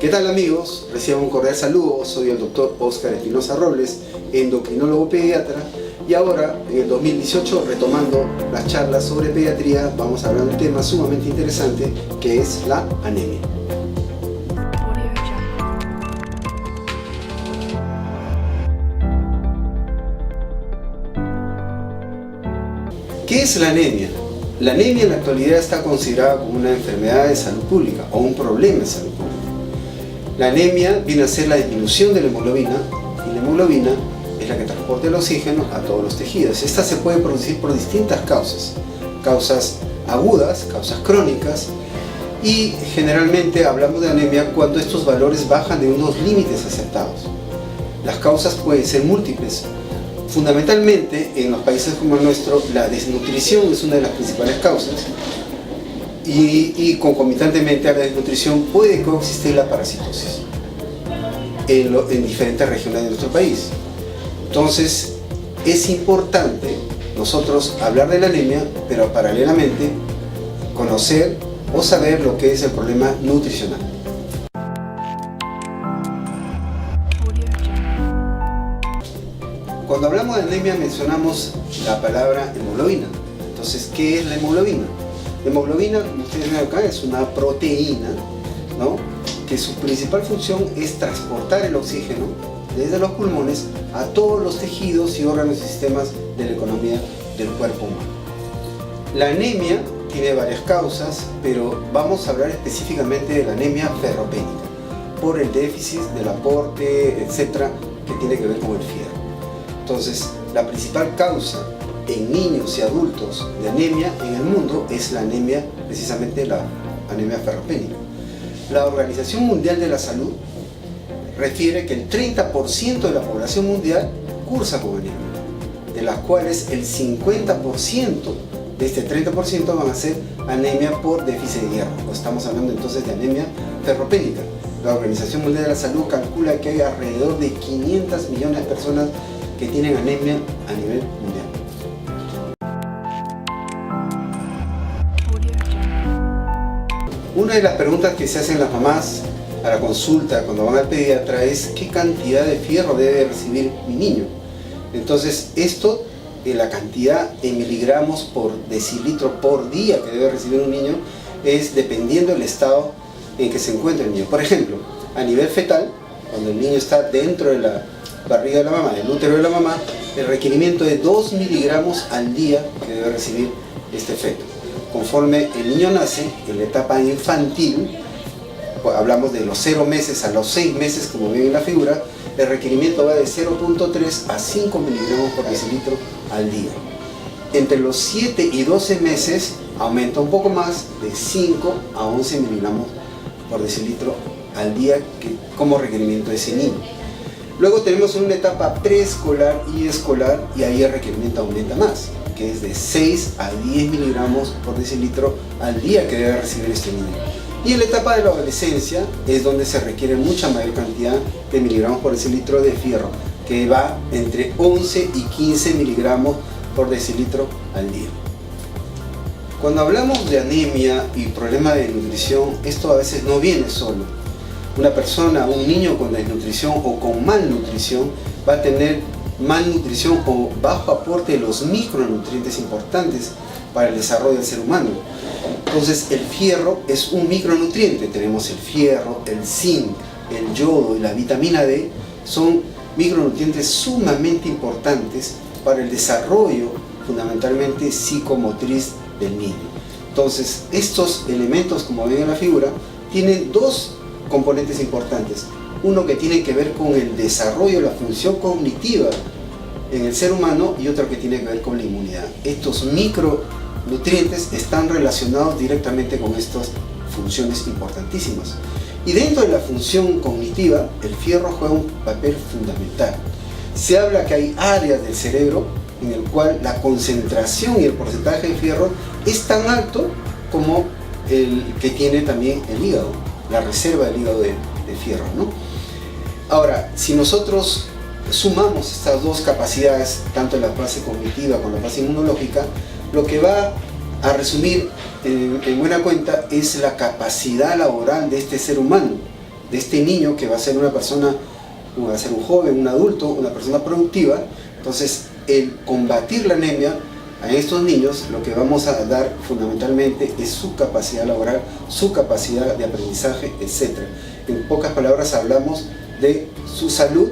¿Qué tal amigos? Reciban un cordial saludo, soy el doctor Óscar Espinosa Robles, endocrinólogo pediatra, y ahora en el 2018, retomando las charlas sobre pediatría, vamos a hablar de un tema sumamente interesante que es la anemia. ¿Qué es la anemia? La anemia en la actualidad está considerada como una enfermedad de salud pública o un problema de salud pública. La anemia viene a ser la disminución de la hemoglobina, y la hemoglobina es la que transporta el oxígeno a todos los tejidos. Esta se puede producir por distintas causas, causas agudas, causas crónicas, y generalmente hablamos de anemia cuando estos valores bajan de unos límites aceptados. Las causas pueden ser múltiples. Fundamentalmente, en los países como el nuestro, la desnutrición es una de las principales causas y concomitantemente a la desnutrición puede coexistir la parasitosis en diferentes regiones de nuestro país. Entonces, es importante nosotros hablar de la anemia, pero paralelamente conocer o saber lo que es el problema nutricional. Cuando hablamos de anemia mencionamos la palabra hemoglobina. Entonces, ¿qué es la hemoglobina? La hemoglobina, como ustedes ven acá, es una proteína, ¿no?, que su principal función es transportar el oxígeno desde los pulmones a todos los tejidos y órganos y sistemas de la economía del cuerpo humano. La anemia tiene varias causas, pero vamos a hablar específicamente de la anemia ferropénica, por el déficit del aporte, etcétera, que tiene que ver con el fierro. Entonces, la principal causa en niños y adultos de anemia en el mundo es la anemia, precisamente la anemia ferropénica. La Organización Mundial de la Salud refiere que el 30% de la población mundial cursa con anemia, de las cuales el 50% de este 30% van a ser anemia por déficit de hierro. Estamos hablando entonces de anemia ferropénica. La Organización Mundial de la Salud calcula que hay alrededor de 500 millones de personas que tienen anemia a nivel mundial. Una de las preguntas que se hacen las mamás a la consulta cuando van al pediatra es ¿qué cantidad de fierro debe recibir mi niño? Entonces esto, la cantidad en miligramos por decilitro por día que debe recibir un niño, es dependiendo del estado en que se encuentra el niño. Por ejemplo, a nivel fetal, cuando el niño está dentro de la barriga de la mamá, del útero de la mamá, el requerimiento de 2 miligramos al día que debe recibir este feto. Conforme el niño nace, en la etapa infantil, pues hablamos de los 0 meses a los 6 meses, como ven en la figura, el requerimiento va de 0.3 a 5 miligramos por decilitro al día. Entre los 7 y 12 meses aumenta un poco más, de 5 a 11 miligramos por decilitro al día como requerimiento de ese niño. Luego tenemos una etapa preescolar y escolar, y ahí el requerimiento aumenta más, que es de 6 a 10 miligramos por decilitro al día que debe recibir este niño. Y en la etapa de la adolescencia es donde se requiere mucha mayor cantidad de miligramos por decilitro de fierro, que va entre 11 y 15 miligramos por decilitro al día. Cuando hablamos de anemia y problema de nutrición, esto a veces no viene solo. Una persona, un niño con desnutrición o con malnutrición va a tener malnutrición o bajo aporte de los micronutrientes importantes para el desarrollo del ser humano. Entonces el fierro es un micronutriente. Tenemos el fierro, el zinc, el yodo y la vitamina D. Son micronutrientes sumamente importantes para el desarrollo fundamentalmente psicomotriz del niño. Entonces estos elementos, como ven en la figura, tienen dos componentes importantes. Uno que tiene que ver con el desarrollo, la función cognitiva en el ser humano, y otro que tiene que ver con la inmunidad. Estos micronutrientes están relacionados directamente con estas funciones importantísimas. Y dentro de la función cognitiva, el fierro juega un papel fundamental. Se habla que hay áreas del cerebro en el cual la concentración y el porcentaje de fierro es tan alto como el que tiene también el hígado, la reserva del hígado de fierro, ¿no? Ahora, si nosotros sumamos estas dos capacidades, tanto la fase cognitiva como la fase inmunológica, lo que va a resumir en buena cuenta es la capacidad laboral de este ser humano de este niño que va a ser una persona, va a ser un joven, un adulto, una persona productiva. Entonces, el combatir la anemia a estos niños, lo que vamos a dar fundamentalmente es su capacidad laboral, su capacidad de aprendizaje, etc. En pocas palabras, hablamos de su salud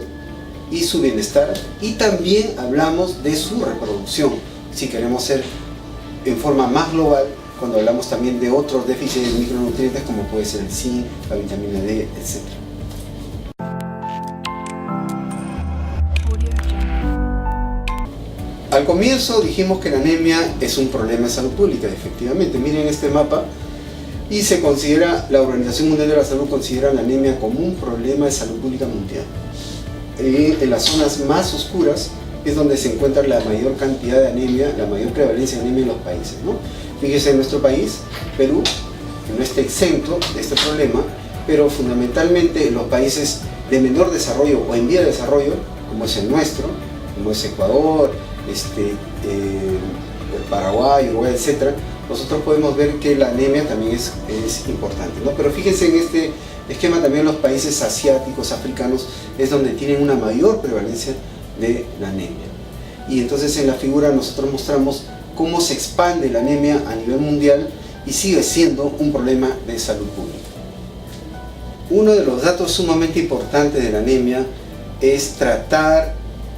y su bienestar, y también hablamos de su reproducción, si queremos ser en forma más global, cuando hablamos también de otros déficits de micronutrientes como puede ser el zinc, la vitamina D, etc. Al comienzo dijimos que la anemia es un problema de salud pública. Efectivamente, miren este mapa, y se considera, la Organización Mundial de la Salud considera la anemia como un problema de salud pública mundial. En las zonas más oscuras es donde se encuentra la mayor cantidad de anemia, la mayor prevalencia de anemia en los países, ¿no? Fíjense en nuestro país, Perú, que no está exento de este problema, pero fundamentalmente en los países de menor desarrollo o en vía de desarrollo, como es el nuestro, como es Ecuador, Paraguay, Uruguay, etc., nosotros podemos ver que la anemia también es importante, ¿no? Pero fíjense en este esquema también los países asiáticos, africanos, es donde tienen una mayor prevalencia de la anemia. Y entonces en la figura nosotros mostramos cómo se expande la anemia a nivel mundial y sigue siendo un problema de salud pública. Uno de los datos sumamente importantes de la anemia es tratar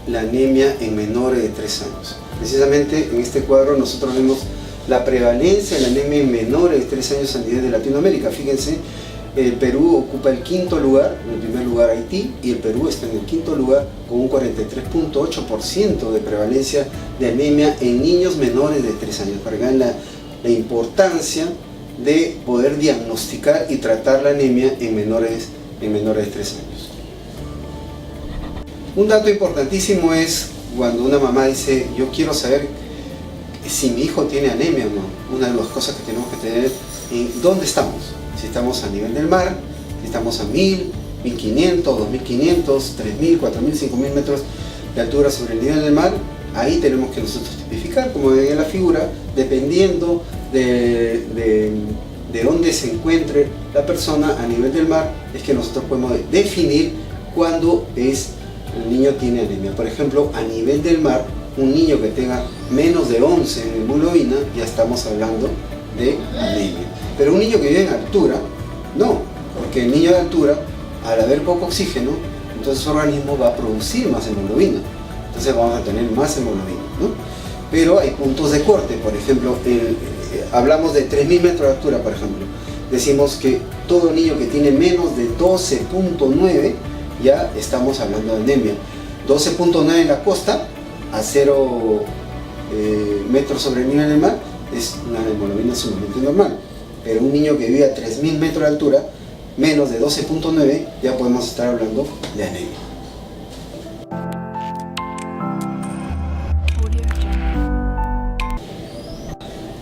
la anemia en menores de 3 años. Precisamente en este cuadro nosotros vemos la prevalencia de la anemia en menores de 3 años a nivel de Latinoamérica. Fíjense, el Perú ocupa el 5.º lugar, en el primer lugar Haití, y el Perú está en el 5.º lugar con un 43.8% de prevalencia de anemia en niños menores de 3 años. Para que vean la importancia de poder diagnosticar y tratar la anemia en menores de 3 años. Un dato importantísimo es cuando una mamá dice: yo quiero saber si mi hijo tiene anemia o no. Una de las cosas que tenemos que tener es dónde estamos. Si estamos a nivel del mar, si estamos a 1000, 1500, 2500, 3000, 4000, 5000 metros de altura sobre el nivel del mar. Ahí tenemos que nosotros tipificar, como ven en la figura, dependiendo de dónde se encuentre la persona a nivel del mar, es que nosotros podemos definir cuándo el niño tiene anemia. Por ejemplo, a nivel del mar, un niño que tenga menos de 11 en hemoglobina, ya estamos hablando de anemia. Pero un niño que vive en altura, no, porque el niño de altura, al haber poco oxígeno, entonces su organismo va a producir más hemoglobina, entonces vamos a tener más hemoglobina, ¿no? Pero hay puntos de corte. Por ejemplo, hablamos de 3000 metros de altura, por ejemplo. Decimos que todo niño que tiene menos de 12.9, ya estamos hablando de anemia. 12.9 en la costa, a 0 metros sobre el nivel del mar, es una hemoglobina sumamente normal. Pero un niño que vive a 3000 metros de altura, menos de 12.9, ya podemos estar hablando de anemia.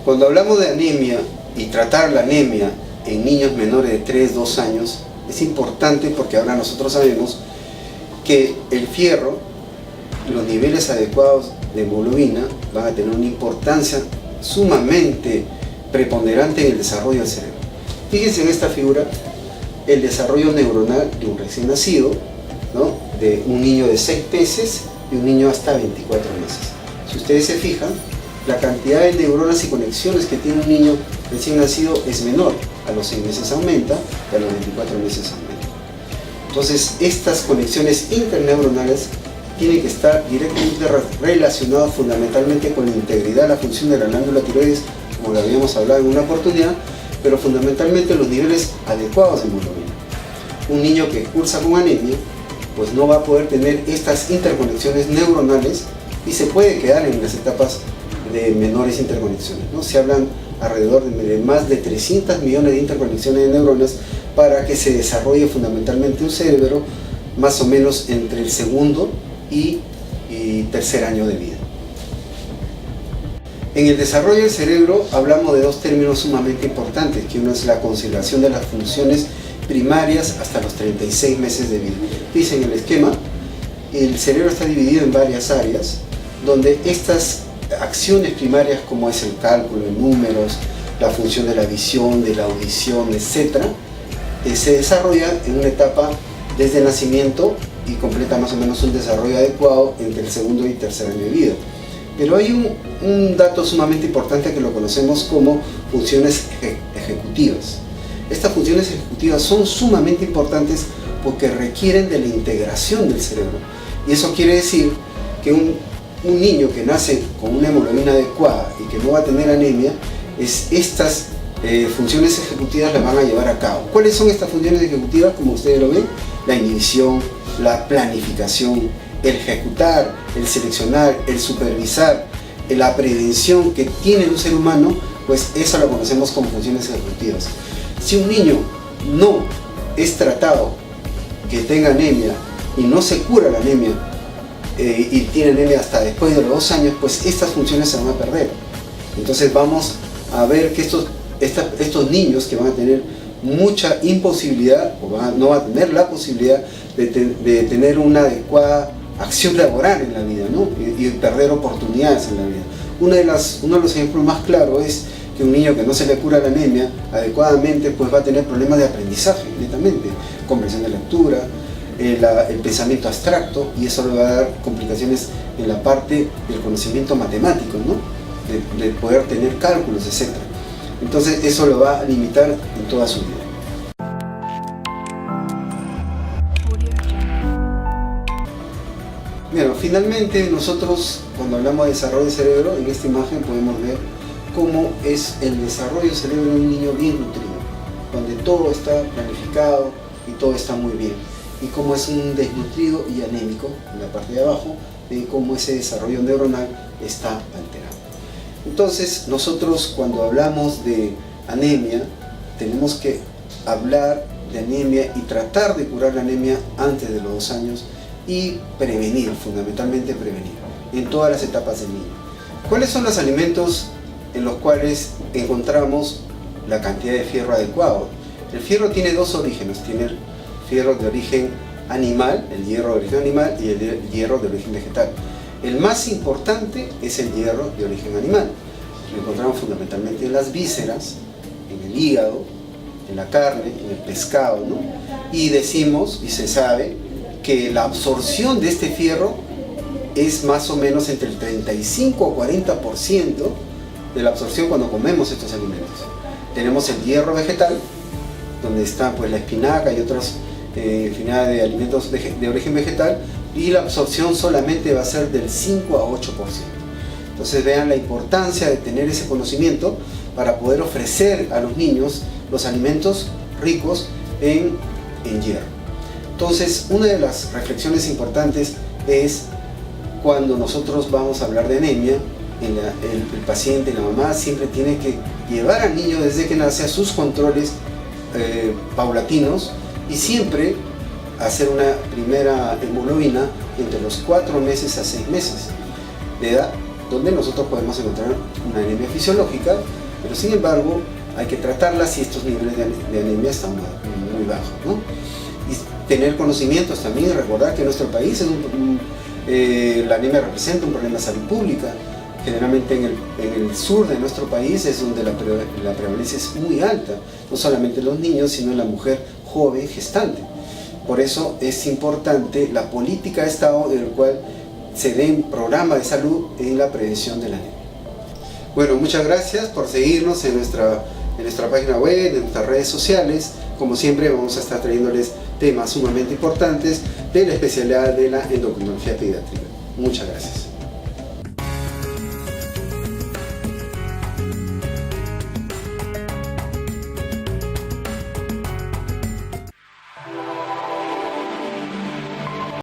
Cuando hablamos de anemia y tratar la anemia en niños menores de 3, 2 años, es importante porque ahora nosotros sabemos que el fierro, los niveles adecuados de hemoglobina van a tener una importancia sumamente preponderante en el desarrollo del cerebro. Fíjense en esta figura el desarrollo neuronal de un recién nacido, ¿no? De un niño de 6 meses y un niño hasta 24 meses. Si ustedes se fijan, la cantidad de neuronas y conexiones que tiene un niño recién nacido es menor. A los 6 meses aumenta y a los 24 meses aumenta. Entonces, estas conexiones interneuronales tienen que estar directamente relacionadas fundamentalmente con la integridad de la función de la glándula tiroides, como lo habíamos hablado en una oportunidad, pero fundamentalmente los niveles adecuados de hemoglobina. Un niño que cursa con anemia, pues no va a poder tener estas interconexiones neuronales y se puede quedar en las etapas de menores interconexiones, ¿no? Se hablan alrededor de más de 300 millones de interconexiones de neuronas para que se desarrolle fundamentalmente un cerebro más o menos entre el segundo y tercer año de vida. En el desarrollo del cerebro hablamos de dos términos sumamente importantes, que uno es la conservación de las funciones primarias hasta los 36 meses de vida. Dice en el esquema, el cerebro está dividido en varias áreas, donde estas acciones primarias, como es el cálculo de números, la función de la visión, de la audición, etc., se desarrolla en una etapa desde el nacimiento y completa más o menos un desarrollo adecuado entre el segundo y tercer año de vida. Pero hay un dato sumamente importante que lo conocemos como funciones ejecutivas. Estas funciones ejecutivas son sumamente importantes porque requieren de la integración del cerebro. Y eso quiere decir que un niño que nace con una hemoglobina adecuada y que no va a tener anemia, estas funciones ejecutivas las van a llevar a cabo. ¿Cuáles son estas funciones ejecutivas? Como ustedes lo ven, la inhibición, la planificación, el ejecutar, el seleccionar, el supervisar, la prevención que tiene un ser humano, pues eso lo conocemos como funciones ejecutivas. Si un niño no es tratado que tenga anemia y no se cura la anemia y tiene anemia hasta después de los 2 años, pues estas funciones se van a perder. Entonces vamos a ver que estos niños que van a tener mucha imposibilidad o no van a tener la posibilidad de tener una adecuada acción laboral en la vida, ¿no? y perder oportunidades en la vida. Uno de los ejemplos más claros es que un niño que no se le cura la anemia adecuadamente, pues va a tener problemas de aprendizaje netamente, comprensión de lectura, el pensamiento abstracto, y eso le va a dar complicaciones en la parte del conocimiento matemático, ¿no? de poder tener cálculos, etc. Entonces eso lo va a limitar en toda su vida. Bueno, finalmente nosotros cuando hablamos de desarrollo del cerebro, en esta imagen podemos ver cómo es el desarrollo del cerebro de un niño bien nutrido, donde todo está planificado y todo está muy bien, y cómo es un desnutrido y anémico en la parte de abajo, de cómo ese desarrollo neuronal está alterado. Entonces nosotros cuando hablamos de anemia tenemos que hablar de anemia y tratar de curar la anemia antes de los 2 años y prevenir, fundamentalmente prevenir, en todas las etapas del niño. ¿Cuáles son los alimentos en los cuales encontramos la cantidad de fierro adecuado? El fierro tiene 2 orígenes, tiene el fierro de origen animal, el hierro de origen animal, y el hierro de origen vegetal. El más importante es el hierro de origen animal. Lo encontramos fundamentalmente en las vísceras, en el hígado, en la carne, en el pescado, ¿no? Y decimos, y se sabe, que la absorción de este fierro es más o menos entre el 35 o 40% de la absorción cuando comemos estos alimentos. Tenemos el hierro vegetal, donde está pues la espinaca y otros infinidad de alimentos de origen vegetal, y la absorción solamente va a ser del 5 a 8%. Entonces vean la importancia de tener ese conocimiento para poder ofrecer a los niños los alimentos ricos en hierro. Entonces, una de las reflexiones importantes es cuando nosotros vamos a hablar de anemia, el paciente, la mamá, siempre tiene que llevar al niño desde que nace a sus controles paulatinos y siempre hacer una primera hemoglobina entre los 4 meses a 6 meses de edad, donde nosotros podemos encontrar una anemia fisiológica, pero sin embargo hay que tratarla si estos niveles de anemia están muy bajos, ¿no? Y tener conocimientos también y recordar que en nuestro país la anemia representa un problema de salud pública. Generalmente en el sur de nuestro país es donde la prevalencia es muy alta, no solamente en los niños, sino en la mujer joven gestante. Por eso es importante la política de Estado en el cual se den programas de salud en la prevención de la anemia. Bueno, muchas gracias por seguirnos en nuestra página web, en nuestras redes sociales. Como siempre vamos a estar trayéndoles temas sumamente importantes de la especialidad de la endocrinología pediátrica. Muchas gracias.